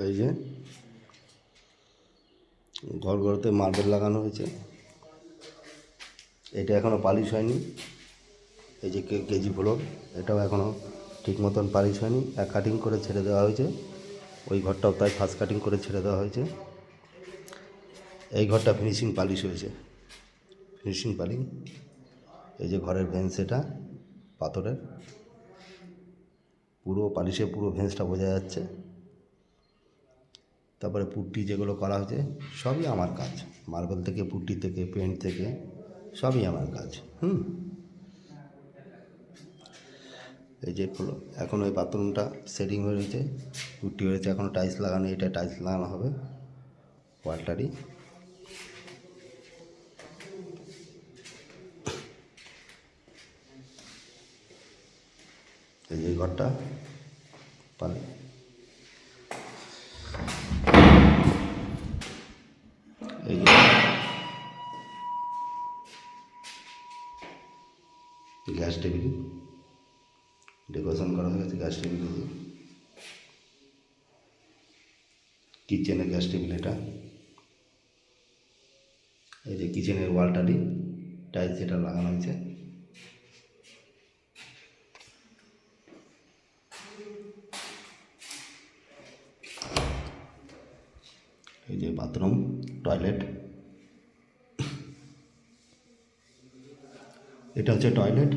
এই যে ঘরগুলোতে মার্বেল লাগানো হয়েছে, এটা এখনও পালিশ হয়নি। এই যে কেজি ফ্লোর, এটাও এখনও ঠিক মতন পালিশ হয়নি, এক কাটিং করে ছেড়ে দেওয়া হয়েছে। ওই ঘরটাও তাই ফার্স্ট কাটিং করে ছেড়ে দেওয়া হয়েছে। এই ঘরটা ফিনিশিং পালিশ হয়েছে, ফিনিশিং পালিং। এই যে ঘরের ভেন্স, এটা পাথরের, পুরো পালিশে পুরো ভেন্সটা বোঝা যাচ্ছে। তারপরে পুট্টি যেগুলো করা হয়েছে সবই আমার কাজ, মার্বেল থেকে, পুট্টি থেকে, পেন্ট থেকে, সবই আমার কাজ। এই যে এখন ওই বাথরুমটা সেটিং হয়ে রয়েছে, পুট্টি হয়েছে, এখনও টাইলস লাগানো, এটা টাইলস লাগানো হবে ওয়ালটারই। এই যে ঘরটা পারে, এই যে গ্যাস টেবিল ডেকোরেশন করা হয়ে গেছে। গ্যাস টেবিল, কিচেনের গ্যাস টেবিল এটা। এই যে কিচেনের ওয়ালটারই টাইলস এটা লাগানো হয়েছে। এই যে বাথরুম, টয়লেট, এটা হচ্ছে টয়লেট।